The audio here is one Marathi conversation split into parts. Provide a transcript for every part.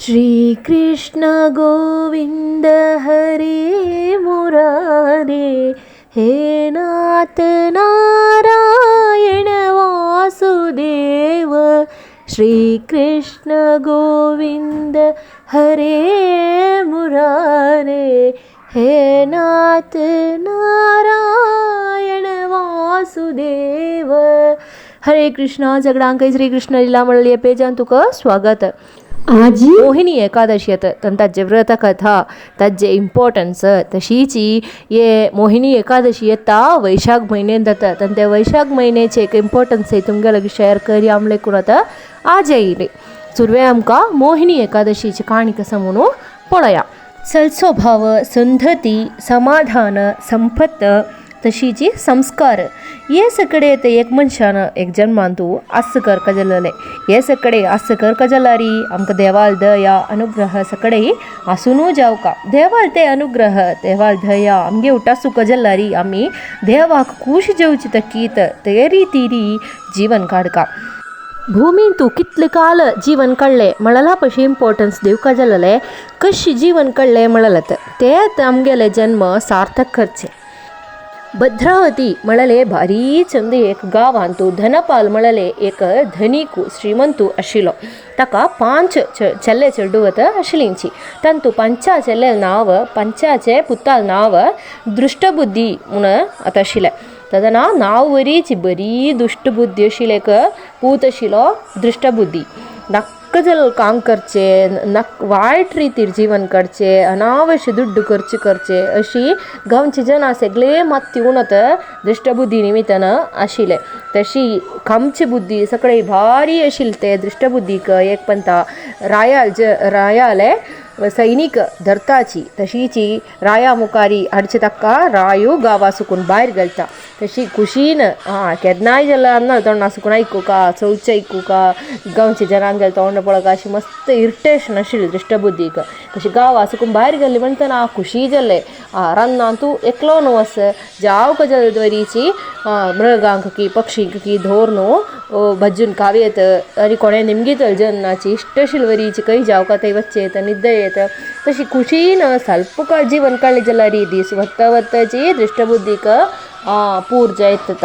श्रीकृष्ण गोविंद हरे मुरारे, हे नाथ नारायण वासुदेव। श्रीकृष्ण गोविंद हरे मुरारे, हे नाथ नारायण वासुदेव। हरे कृष्ण सगळ्यांक श्रीकृष्ण लीला मंडळी पेजान तुका स्वागत। आज मोहिनी एकादशी येता तांचे व्रत कथा ताजे इम्पॉर्टन्स तशीची ये मोहिनी एकादशी येता वैशाख म्हयन्यान जाता तांते वैशाख म्हयन्याचे एक इम्पॉर्टन्स तुमगे लगी शेअर करी आमले करून आता आज येयले सुरवे आमकां मोहिनी एकादशीची काणी कसा म्हणून पळया। सल्सोभाव संधती समाधान संपत तशीची संस्कार ये सकड़े ते एक मनशान एक जन्मान तू आस करका जल्लले ये सकड़े आस करका जल्लारी आमकां देवाल दया अनुग्रह सकड़े आसूनू जावका। देवाल ते अनुग्रह देवाल दया आमगे उठासूक जल्लारी आमी देवाक खूश जेवची तकीत ते रितीरी जीवन काडका। भूमीन तू कितले काल जीवन काडले म्हळ्यार पशी इम्पॉर्टन्स दिवका जाल्ले कशी जीवन काडले म्हळ्यार तेत आमगेले जन्म सार्थक करचे। भद्रावती म्हळ्यार भारी चंद एक गांवांत तू धनपाल म्हळ्यार एक धनीकू श्रीमंतू आशिल्लो। ताका 5 चेल्ले चेडूवत आशिल्लींची तांतू 5 चेल्ले नांव 5 पुताल नांव दृष्टबुद्धी म्हूण आतां आशिल्लें। ताचा नांव बरी दुष्टबुद्धी आशिल्ले एक पूत आशिल्लो दृष्टबुद्धी। नक्क जाल काम करचे वायट रितीर जीवन काडचे अनावश्य दुड्ड खर्च करचे अशी गांवचे जना सगळे मात तिवूनत दृष्टबुद्धी निमित्तान आशिल्ले। तशी कामची बुद्धी सगळे भारी आशिल्ले ते दृष्टबुद्धीक एक पंता रायाले सैनिक धरताची तशीची राया मुखारी हाडचे ताका रायो गांवा सुकून भायर घालता। तशी खुशीन केन्नाय जाल्यार अन्ना तोंड सुकून आयकुका चवचे आयकुका गांवचे जनांक गेले तोंड पळोवका अशी मस्त इरिटेशन आशिल्ली दृष्टबुद्धीक। तशी गांवा सुकून भायर गेल्ली म्हणटना खुशी जाले रान्ना तूं एकलो न्हू आस जावं जाल्यार दोरीची मृगांक की पक्षींक की धोर न्हू भज्जून कावयेत आनी कोणें निमगीत जेन्नाची इश्ट आशिल्ली वरीची खंय जावका थंय वच्चेत निद्दे येत तशी खुशीन स्वल्प काळ जीवन काडलें जाल्यार दीस वत्ताची दृष्टबुद्धीक पूर जायत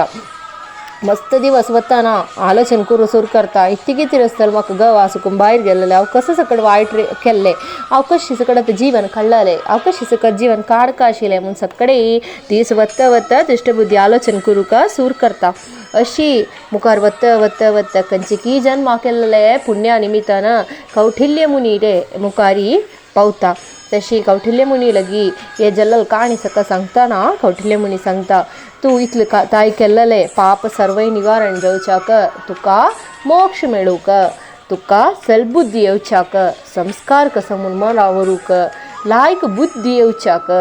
मस्त दिवस वताना आलोचन करून सुरू करता इतकी कितें आसतलें म्हाका गांवा सुकून भायर गेल्लें हांव कसो सकट वायट केल्लें हांव कशी सकट आतां जीवन काडलें हांव कशी सकट जीवन काडका आशिल्लें म्हूण सकडे दीस वत्ता दृष्टबुद्धी आलोचन करूंक सुरू करता। अशी मुखार वत्ता खंयचे की जन्म केल्ले पुण्या निमित्तान कौटिल्य मुनी रे मुखारी पावता। तशी कौटिल्य मुनी लगी हे जल्लल काणी सका सांगतना कौटिल्य मुनी सांगता तूं इतले ताय केल्लेले पाप सर्वय निवारण जावच्याक तुका मोक्ष मेळूक तुका सलबुद्धी येवच्याक संस्कार कसो म्हूण मनावरूक लायक बुद्धी येवच्याक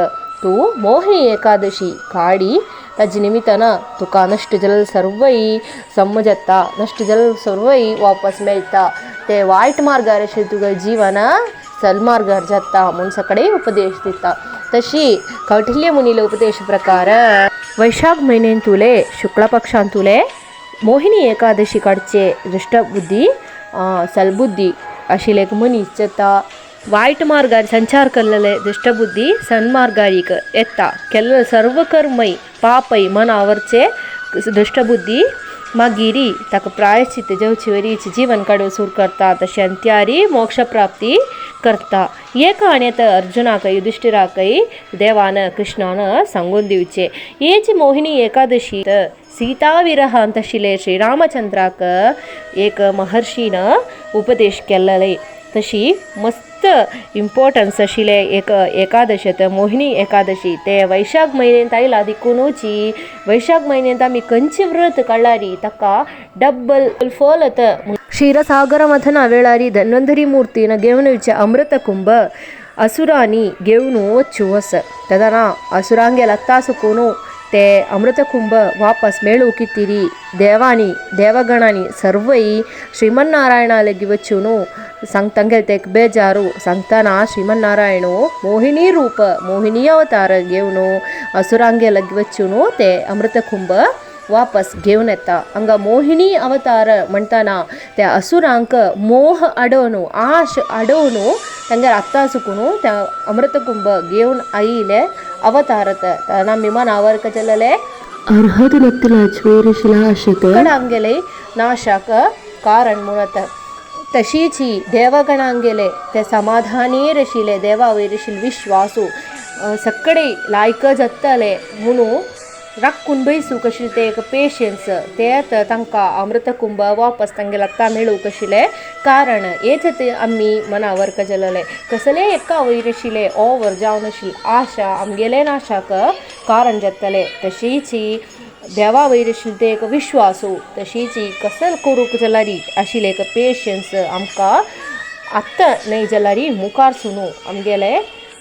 तूं मोहिनी एकादशी काडी ताजे निमित्तान तुका नश्ट जाल्लें सर्वय समजता नश्ट जाल्लें सर्वय वापस मेळटा ते वायट मार्गार आशिल्लें तुगे जीवन सलमार्गार जाता म्हूण सकडे उपदेश दिता। तशी कौटिल्य मुनीले उपदेश प्रकार वैशाख म्हयन्यान तुले शुक्ल पक्षान तुले मोहिनी एकादशी काडचे दृष्टबुद्धी सलबुद्धी आशिल्ले एक मनीस जाता वायट मार्गार संचार केल्लेले दृष्टबुद्धी सन्मार्गारीक येता केल्ले सर्व कर्मय पापय मन आवरचे दृष्टबुद्धी मागिरी ताका प्रायश्चित जेवची वरीची जीवन काडून सुरू करता तशी अंत्यारी मोक्ष प्राप्ती करता। हे काणयेत अर्जुनाक युधिष्ठिराकय देवान कृष्णान सांगून दिवचे। हेची मोहिनी एकादशी सीता विरहांत आशिल्ले श्रीरामचंद्राक एक महर्षीन उपदेश केल्ले तशी मस्त इम्पॉर्टन्स आशिल्ले एक एकादशी मोहिनी एकादशी ते वैशाख म्हयन्यांत आयला देखूनची वैशाख म्हयन्यांत आमी खंयचे व्रत काडलारी ताका डब्बल फल येता। क्षीरसागर मथना वेळारी धन्वंतरी मूर्तीन घेवन येवचे अमृत कुंभ असुरांनी घेवन वच्चू वस तदना असुरांगे लत्ता सुकून ते अमृत कुंभ वापस मेळू कितीरी देवानी देवगणांनी सर्वय श्रीमन्नारायणा लगी वचून सांगतांगे ते बेजारू सांगताना श्रीमन्नारायण मोहिनी रूप मोहिनी अवतार घेवन असुरांगे लगी वचून ते अमृत कुंभ वापस घेऊन येता. हांगा मोहिनी अवतार म्हणटाना त्या असुरांक मोह अडवून आश अडवून तांगे रक्ता सुकून त्या अमृतकुंभ घेऊन आयिले अवतारत नम्मी मनावर कजलले अर्हतले नाशाक कारण म्हणत. तशीच देवगणांगेले ते समाधानी रशिले देवा वैरशील विश्वासू सकडे लायक जातले म्हणून राखून बैसूंक कशी ते एक पेशन्स तेत तांकां अमृतकुंभ वापस तांगे लागता मेळूंक आशिल्ले कारण हेच ते आमी मनावर कजलले. कसले एका वयर आशिल्ले ओवर जावन आशिल्ली आशा आमगेले नाशाक कारण जातले. तशीच देवा वयर आशिल्ले ते एक विश्वासू तशीच कसल करूंक जाल्यार आशिल्ले एक पेशन्स आमकां आत्तां न्हय जाल्यार मुखार सुनू आमगेले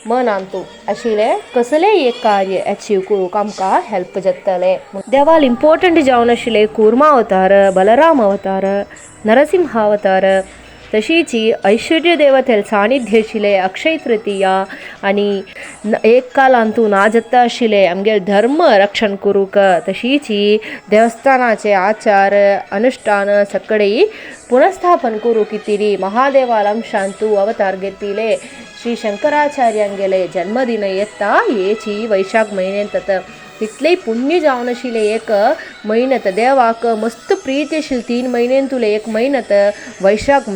मनांतू आशिल्ले कसले एक कार्य अचीव करूंक आमकां हेल्प जातले. देवाल इम्पॉर्टंट जावन आशिल्ले कुर्मा अवतार, बलराम अवतार, नरसिंह अवतार, तशीच ऐश्वर्य देवतेल सानिध्य आशिल्ले अक्षय तृतीया आनी एक कालांतू ना जाता आशिल्ले आमगे धर्म रक्षण करूंक. तशीच देवस्थानाचे आचार अनुष्ठान सकडे पुनस्थापन करूंक कितेरी महादेवाल अंशांतू अवतार घेतिले. श्री शंकराचार्यांगेले जन्मदिन येता हेची वैशाख म्हयन्यांत तितले पुण्य जावन आशिल्ले एक म्हयन्यात देवाक मस्त प्रीती आशिल्ली 3 म्हयन्यांतुले एक म्हयन्यात वैशाख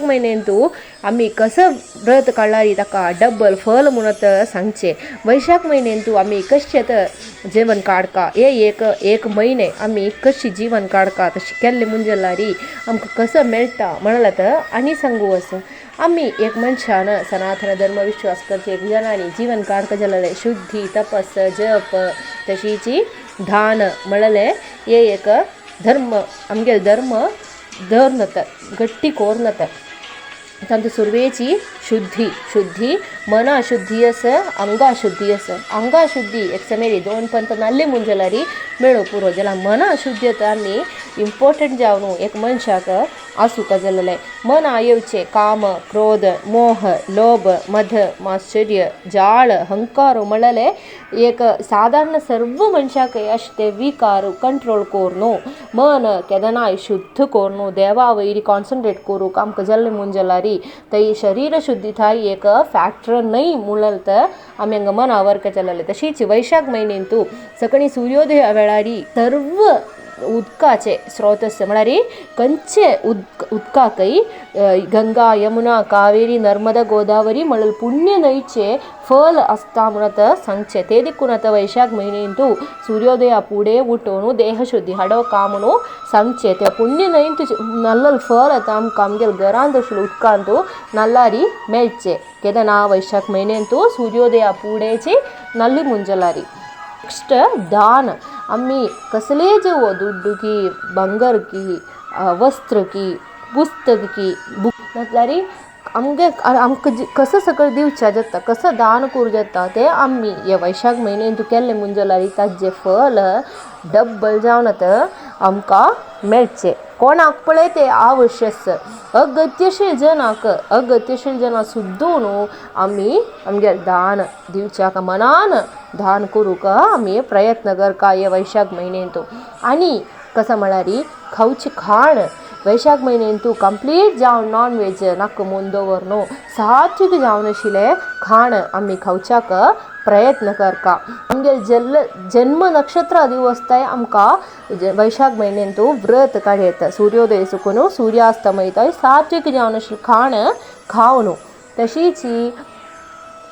म्हयन्यांतू आमी कसं व्रत काडल्यार ताका डब्बल फल म्हणत सांगचे. वैशाख म्हयन्यांतू आमी कशें जीवन काडका हे एक म्हयने आमी कशी जीवन काडका तशें केल्ले म्हणल्यार आमकां कसं मेळटा म्हणल्यार आनी सांगू वस आमी एक मनशान सनातन धर्म विश्वास करचे एक जनांनी जीवन काडका जाल्यार शुद्धी तपस जप तशीच धान म्हणले हे एक धर्म आमगे धर्म धरनत गट्टी कोरनत. तांची सुरवेची शुद्धी मना शुद्धी आस अंगा शुद्धी आस. अंगा शुद्धी एक समेरी 2 पंत नाल्ले मुंजलारी मेळो पुरो जाल्यार मना शुद्धी आमी इम्पॉर्टंट जावन एक मनशाक आसूं जालेले. मन येवचे काम क्रोध मोह लोभ मध माश्चर्य जाळ हंकार म्हणले एक साधारण सर्व मनशाक अशे विकार कंट्रोल कोरनो मन केदनाय शुद्ध कोरनो देवा वयरी कॉन्सन्ट्रेट करूंक आमकां जाल्ले मुंजलारी तई शरीर शुद्धी थाय एक फॅक्टर न्हय म्हणत आमी हांगा मनावर केलेले. तशीच वैशाख म्हयन्यांतू सकाळी सूर्योदया वेळारी सर्व उदकाचे स्रोतस म्हळ्यार खंयचे उदकाकय गंगा यमुना कावेरी नर्मदा गोदावरी म्हणल्यार पुण्य न्हंयचे फल आसता म्हणत सांगचे. ते देखून आतां वैशाख म्हयन्यांतू सूर्योदया फुडें उठोवन देहशुद्धी हाडोवक म्हणून सांगचे. ते पुण्य न्हंयत नल्ल फल आतां आमकां आमगे घरांत आशिल्ले उदकांतू नल्लारी मेळचे. केदना वैशाख म्हयन्यांतू सूर्योदया फुडेंची नल्ली मुंजलारी. नेक्स्ट दान आमी कसले जे दुड्डू की बंगर की वस्त्र की पुस्तक की बुक म्हटल्यार आमकां कसं सगळं दिवचें जाता कसं दान करूं जाता ते आमी हे वैशाख म्हयन्यांतू केल्ले मुंजलारी ताजे फल डब्बल जावन आमकां मेळचे. कोणाक पळय ते आवश्यक अगत्यशील जना सुद्दां आमी आमगे दान दिवच्याक मनान दान करूंक आमी प्रयत्न करता हे वैशाख म्हयन्यांतू. आनी कसं म्हळ्यार खावची खाण वैशाख म्हयन्यांतू कंप्लीट जावन नॉन वेज नाका म्हूण दवरनो सात्वीक जावन आशिल्ले खाण आमी खावच्याक प्रयत्न करता. आमगे जन्म नक्षत्र दिवस ते आमकां वैशाख म्हयन्यांतू व्रत काडयत सूर्योदय सुकून सूर्यास्तमयत सात्वीक जावन आशिल्ले खाण खावन. तशीच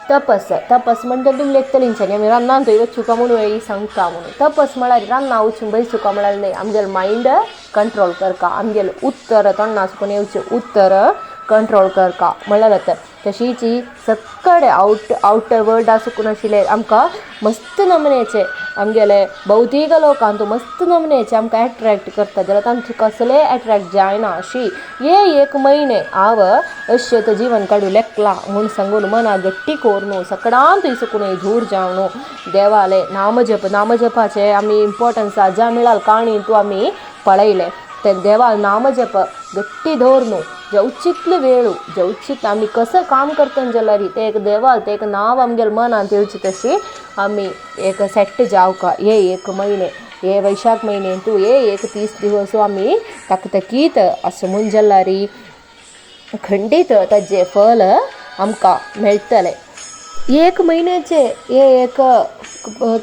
तपस म्हणजे तुमी लेखतलींच्यानी आमी रान्नांत थंय वचूंका म्हणून ही सांगता म्हणून. तपस म्हळ्यार रान्ना वचून बसूंका म्हळ्यार न्हय आमगेलो मायंड कंट्रोल करता आमगेलो उत्तर तोंडा सुकून येवचें उत्तर कंट्रोल करता म्हणल्यार तशीच सकडे आवटर वर्ल्ड आसूं आशिल्ले आमकां मस्त नमनेचे आमगेले भौतीक लोकांतू मस्त नमनेचे आमकां एट्रॅक्ट करता जाल्यार तांचे कसले एट्रॅक्ट जायना अशी हे एक म्हयने हांव अशें जीवन काडूं लेखला म्हूण सांगून मना गट्टी कोरनू सकाळांत सुकून धूर जावन देवाले नामजपाचे आमी इम्पॉर्टन्स ज्या मिळाल काणींतू आमी पळयले. ते देवा नामजप गट्टी धरनू जेवचितले वेळू जेवचित आमी कसं काम करता जाल्यार ते एक देवाल ते एक नांव आमगेले मनांत येवचें तशी आमी एक सेट जावका हे एक म्हयने हे वैशाख म्हयन्यांतू हे 31 दिवस आमी तकतकीत असो म्हूण जाल्यारी खंडीत ताजे फल आमकां मेळटलें. एक म्हयन्याचे हे एक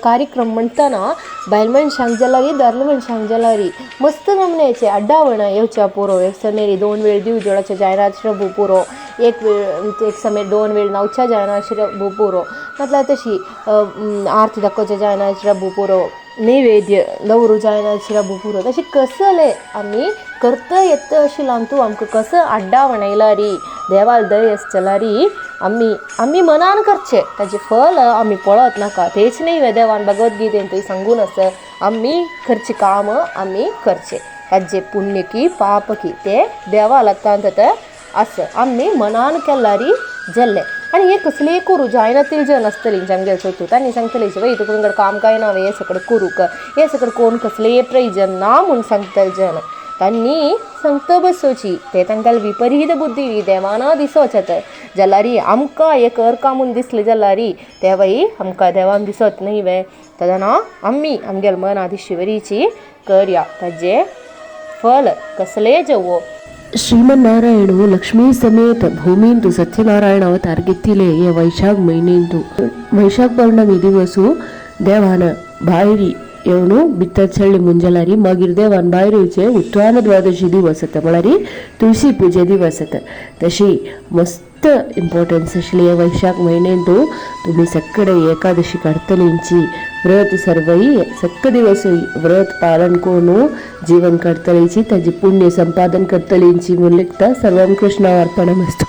कार्यक्रम म्हणटना बायल मनशांक जाल्यार दादले मनशांक जाल्यार मस्त जमण्याचे अड्डावणां येवच्या पुरो. एक समेरी 2 वेळ दिव जोडाच्या जायना श्रबू पुरो, एक समेर 2 वेळ नवच्या जायना श्रबू पुरो, मतलब तशी आरती दाखोवच्या जायना श्रबू पुरो, नैवेद्य दवरू जायना श्रबू पुरो. तशें कसले आमी करता येता आशिल्ल्यान तूं आमकां कसं अड्डा वणयलारी देवाल दय आसतलारी आमी मनान करचें. ताजें फल आमी पळोवत नाका. तेच न्ही देवान भगवद्गीतेन थंय सांगून आसा आमी करचें काम आमी करचें. ताजें पुण्य की पाप की ते देवा लागता आसा. आमी मनान केल्यारी जाल्लें. आनी हे कसलेय करूं जायना तिलजन आसतलीं जांगेल सोतू तांणी सांगतलें वय तुका काम काय ना हे सकड करूंक हे सकड कोण कसलेय प्रयोजन ना म्हूण सांगतले जन तांणी सांगता बसोवची. ते तांकां विपरीत बुद्धी देवाना दिसोचें जाल्यार आमकां हे कर का म्हूण दिसलें जाल्यार तेवय आमकां देवान दिसत न्ही वे. तेदना आमी आमगेल मन आदिशिवरीची करया ताजें फल कसलेय जवो. ಶ್ರೀಮನ್ನಾರಾಯಣವು ಲಕ್ಷ್ಮೀ ಸಮೇತ ಭೂಮಿಂದು ಸತ್ಯನಾರಾಯಣ ಅವತಾರ ಗೆತ್ತಿಲೆ ये वैशाख म्हयनेंतू वैशाख पौर्णमी दिवसू देवान भायरी येवन भितर चडली मुंजलारी मागीर देवान भायर येवचे उत्तरायण द्वादशी दिवस जाता म्हळ्यार तुळशी पुजे दिवस जाता. तशी मस्त इम्पॉर्टन्स आशिल्ली हे वैशाख म्हयनेंतू तुमी सक्कडे एकादशी काडटलींची व्रत सर्वई सक्क दिवस व्रत पालन करून जीवन काडटलींची ताजी पुण्य संपादन करतलींची म्हूण लिखता. सर्वं कृष्णार्पणमस्तु.